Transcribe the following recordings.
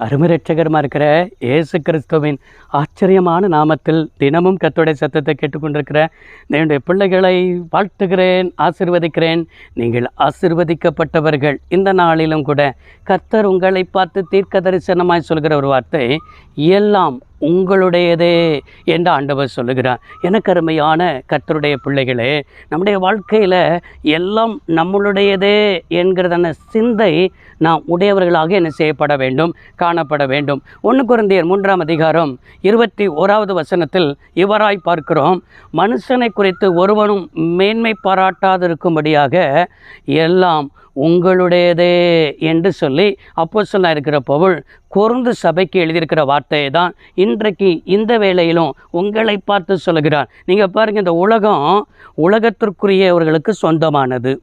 அருமை இரட்சகரமாக இருக்கிற இயேசு கிறிஸ்துவின் ஆச்சரியமான நாமத்தில் தினமும் கர்த்தருடைய சத்தத்தை கேட்டுக்கொண்டிருக்கிற என்னுடைய பிள்ளைகளை வாழ்த்துகிறேன், ஆசீர்வதிக்கிறேன். நீங்கள் ஆசீர்வதிக்கப்பட்டவர்கள். இந்த நாளிலும் கூட கர்த்தர் உங்களை பார்த்து தீர்க்க தரிசனமாய் சொல்கிற ஒரு வார்த்தை, எல்லாம் உங்களுடையதே என்று ஆண்டவர் சொல்லுகிறார். எனக்கு அருமையான கர்த்தருடைய பிள்ளைகளே, நம்முடைய வாழ்க்கையில் எல்லாம் நம்மளுடையதே என்கிறதான சிந்தை நாம் உடையவர்களாக என்ன செய்யப்பட வேண்டும், காணப்பட வேண்டும். 1 கொரிந்தியர் 3ஆம் அதிகாரம் 21வது வசனத்தில் இவராய் பார்க்கிறோம், மனுஷனை குறித்து ஒருவனும் மேன்மை பாராட்டாதிருக்கும்படியாக எல்லாம் உங்களுடையதே என்று சொல்லி அப்போஸ்தலனாக இருக்கிற பவுல் கொரிந்து சபைக்கு எழுதியிருக்கிற வார்த்தையை தான் இன்றைக்கு இந்த வேளையிலும் உங்களை பார்த்து சொல்லுகிறார். நீங்கள் பாருங்கள், இந்த உலகத்திற்குரியவர்களுக்கு சொந்தமானது.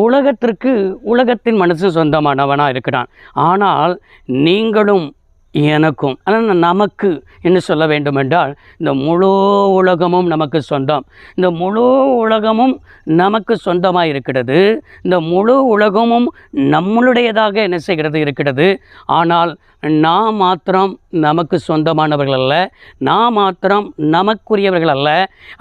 உலகத்தின் மனசு சொந்தமானவனாக இருக்கிறான். ஆனால் நீங்களும் எனக்கும், ஆனால் நமக்கு என்ன சொல்ல வேண்டுமென்றால், இந்த முழு உலகமும் நமக்கு சொந்தம். இந்த முழு உலகமும் நமக்கு சொந்தமாக இருக்கிறது. இந்த முழு உலகமும் நம்மளுடையதாக என்ன செய்கிறது இருக்கிறது. ஆனால் நாம் மாத்திரம் நமக்கு சொந்தமானவர்கள் அல்ல, நாம் மாத்திரம் நமக்குரியவர்கள் அல்ல.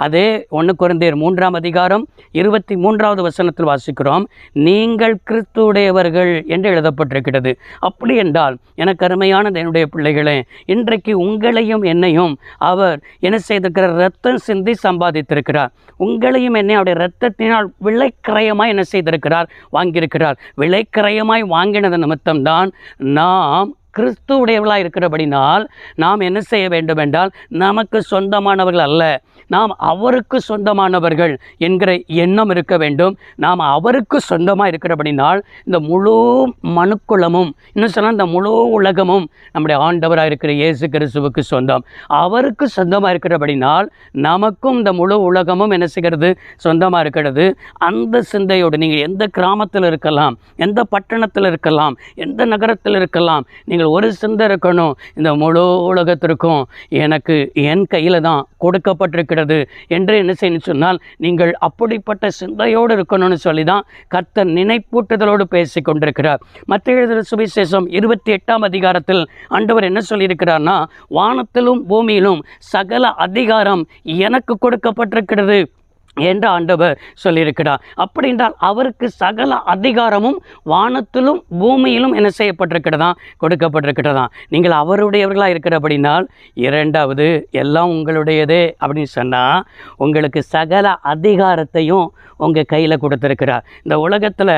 அதே 1 கொரிந்தியர் 3ஆம் அதிகாரம் 23வது வசனத்தில் வாசிக்கிறோம், நீங்கள் கிறிஸ்துவுடையவர்கள் என்று எழுதப்பட்டிருக்கிறது. அப்படி என்றால் எனக்கு அருமையான என்னுடைய பிள்ளைகளே, இன்றைக்கு உங்களையும் என்னையும் அவர் என்ன செய்திருக்கிறார், இரத்தம் சிந்தி சம்பாதித்திருக்கிறார். உங்களையும் என்னை அவருடைய இரத்தத்தினால் விலைக்கிரயமாய் என்ன செய்திருக்கிறார், வாங்கியிருக்கிறார். விலைக்கிரயமாய் வாங்கினது நிமித்தம்தான் நாம் கிறிஸ்துவுடையவர்களாக இருக்கிறபடினால் நாம் என்ன செய்ய வேண்டும் என்றால், நமக்கு சொந்தமானவர்கள் அல்ல, நாம் அவருக்கு சொந்தமானவர்கள் என்கிற எண்ணம் இருக்க வேண்டும். நாம் அவருக்கு சொந்தமாக இருக்கிறபடினால் இந்த முழு மனுக்குலமும், இன்னும் சொன்னால் இந்த முழு உலகமும் நம்முடைய ஆண்டவராக இருக்கிற இயேசு கிறிஸ்துவுக்கு சொந்தம். அவருக்கு சொந்தமாக இருக்கிறபடினால் நமக்கும் இந்த முழு உலகமும் என்ன செய்கிறது, சொந்தமாக இருக்கிறது. அந்த சிந்தையோடு நீங்கள் எந்த கிராமத்தில் இருக்கலாம், எந்த பட்டணத்தில் இருக்கலாம், எந்த நகரத்தில் இருக்கலாம், நீங்கள் ஒரு சிந்தை இருக்கணும், இந்த முழு உலகத்திற்கும் எனக்கு என் கையில் தான் கொடுக்கப்பட்டிருக்கிறது என்று என்ன செய்யணும் சொன்னால், நீங்கள் அப்படிப்பட்ட சிந்தையோடு இருக்கணும்னு சொல்லி தான் கர்த்தர் நினைப்பூட்டுதலோடு பேசி கொண்டிருக்கிறார். மத்தேயு எழுதின சுவிசேஷம் 28ஆம் அதிகாரத்தில் ஆண்டவர் என்ன சொல்லியிருக்கிறார்னா, வானத்திலும் பூமியிலும் சகல அதிகாரம் எனக்கு கொடுக்கப்பட்டிருக்கிறது என்று ஆண்டவர் சொல்லியிருக்கிறார். அப்படி என்றால் அவருக்கு சகல அதிகாரமும் வானத்திலும் பூமியிலும் என்ன செய்யப்பட்டிருக்கிறதா, கொடுக்கப்பட்டிருக்கிறதா. நீங்கள் அவருடையவர்களாக இருக்கிறபடினால், இரண்டாவது எல்லாம் உங்களுடையதே அப்படின்னு சொன்னால், உங்களுக்கு சகல அதிகாரத்தையும் உங்கள் கையில் கொடுத்துருக்கிறார். இந்த உலகத்தில்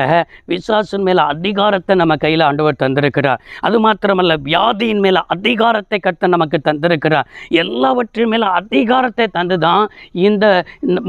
பிசாசின் மேலே அதிகாரத்தை நம்ம கையில் ஆண்டவர் தந்திருக்கிறார். அது மாத்திரமல்ல, வியாதியின் மேலே அதிகாரத்தை கர்த்தர் நமக்கு தந்திருக்கிறார். எல்லாவற்றின் மேலே அதிகாரத்தை தந்து தான் இந்த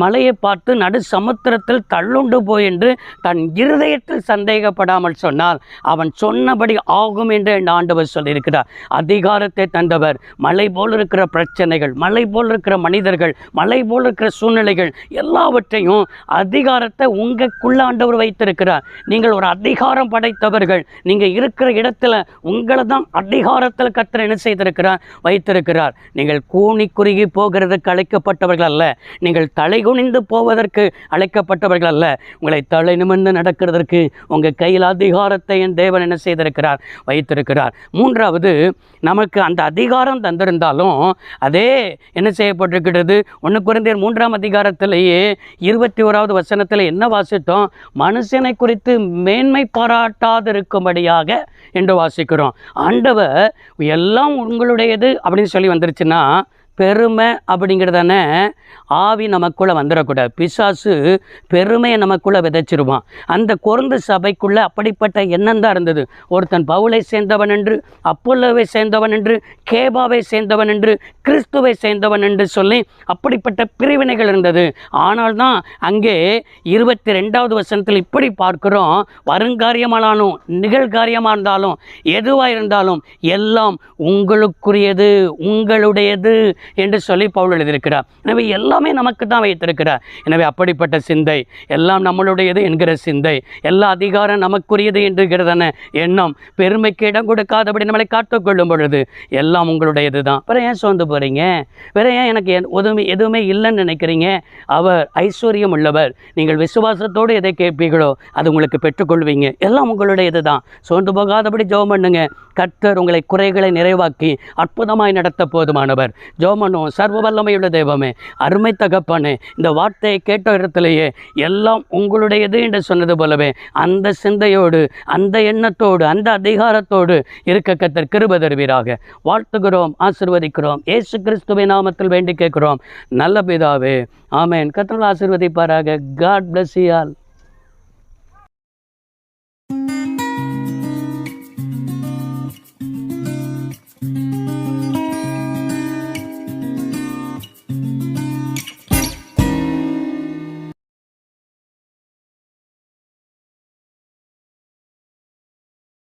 மலையை பார்த்து நடு சமுத்திரத்தில் தள்ளுண்டு போய் என்று தன் இருதயத்தில் சந்தேகப்படாமல் சொன்னால் அவன் சொன்னபடி ஆகும் என்று என் ஆண்டவர் சொல்லியிருக்கிறார். அதிகாரத்தை தந்தவர். மலை போல் இருக்கிற பிரச்சனைகள், மலை போல் இருக்கிற மனிதர்கள், மலை போல் இருக்கிற சூழ்நிலைகள் எல்லாவற்றையும் அதிகாரத்தை உங்களுக்குள்ள ஆண்டவர் வைத்திருக்கிறார். நீங்கள் ஒரு அதிகாரம் படைத்தவர்கள். நீங்கள் இருக்கிற இடத்துல உங்களை தான் அதிகாரத்தில் கர்த்தர் என்ன செய்திருக்கிறார், வைத்திருக்கிறார். நீங்கள் கூனி குறுகி போகிறதுக்கு அழைக்கப்பட்டவர்கள் அல்ல, நீங்கள் தலைகுனிந்து போவதற்கு அழைக்கப்பட்டவர்கள் அல்ல. உங்களை தலை நிமிர்ந்து நடக்கிறதற்கு உங்கள் கையில் அதிகாரத்தை என் தேவன் என்ன செய்திருக்கிறார், வைத்திருக்கிறார். மூன்றாவது, நமக்கு அந்த அதிகாரம் தந்திருந்தாலும் அதே என்ன செய்யப்பட்டிருக்கிறது, 1 கொரிந்தியர் 3ஆம் அதிகாரத்திலேயே 21வது வசனத்தில் என்ன வாசித்தோம், மனுஷனை குறித்து மேன்மை பாராட்டாதிருக்கும்படியாக என்று வாசிக்கிறோம். ஆண்டவர் எல்லாம் உங்களுடையது அப்படின்னு சொல்லி வந்துருச்சுன்னா, பெருமை அப்படிங்கிறதான ஆவி நமக்குள்ளே வந்துடக்கூடாது. பிசாசு பெருமையை நமக்குள்ளே விதைச்சிருவான். அந்த கொரிந்து சபைக்குள்ளே அப்படிப்பட்ட எண்ணம் தான் இருந்தது. ஒருத்தன் பவுலை சேர்ந்தவன் என்று, அப்போலோவை சேர்ந்தவன் என்று, கேபாவை சேர்ந்தவன் என்று, கிறிஸ்துவை சேர்ந்தவன் என்று சொல்லி அப்படிப்பட்ட பிரிவினைகள் இருந்தது. ஆனால் தான் அங்கே 22வது வசனத்தில் இப்படி பார்க்கிறோம், வருங்காரியமானாலும் நிகழ்காரியமாக இருந்தாலும் எதுவாக இருந்தாலும் எல்லாம் உங்களுக்குரியது, உங்களுடையது என்று சொல்லி பவுல் எழுதியிருக்கிறார். எனவே எல்லாமே நமக்கு தான் வைத்திருக்கிறார். எனவே அப்படிப்பட்ட சிந்தை, எல்லாம் நம்மளுடையது என்கிற சிந்தை, எல்லா அதிகாரம் நமக்குரியது என்கிறதான எண்ணம், பெருமைக்கு இடம் கொடுக்காதபடி நம்மளை காத்துக்கொள்ளும் பொழுது எல்லாம் உங்களுடையது தான். வேற ஏன் சோர்ந்து போகிறீங்க? வேற ஏன் எனக்கு எதுவுமே இல்லைன்னு நினைக்கிறீங்க? அவர் ஐஸ்வர்யம் உள்ளவர். நீங்கள் விசுவாசத்தோடு எதை கேட்பீர்களோ அது உங்களுக்கு பெற்றுக்கொள்வீங்க. எல்லாம் உங்களுடையது தான். சோர்ந்து போகாதபடி ஜெபம் பண்ணுங்க. கர்த்தர் உங்களை குறைகளை நிறைவாக்கி அற்புதமாய் நடத்த போதுமானவர். ஜெபம் பண்ணுவோம். சர்வ வல்லமையுள்ள தெய்வமே, அருமை தகப்பனே, இந்த வார்த்தையை கேட்ட இடத்திலேயே எல்லாம் உங்களுடையது என்று சொன்னது போலவே அந்த சிந்தையோடு, அந்த எண்ணத்தோடு, அந்த அதிகாரத்தோடு இருக்க கர்த்தர் கிருபை தருவீராக. வாழ்த்துகிறோம், ஆசீர்வதிக்கிறோம். இயேசு கிறிஸ்துவின் நாமத்தில் வேண்டி கேட்கிறோம் நல்ல பிதாவே, ஆமென். கர்த்தர் ஆசீர்வதிப்பாராக. God bless you all.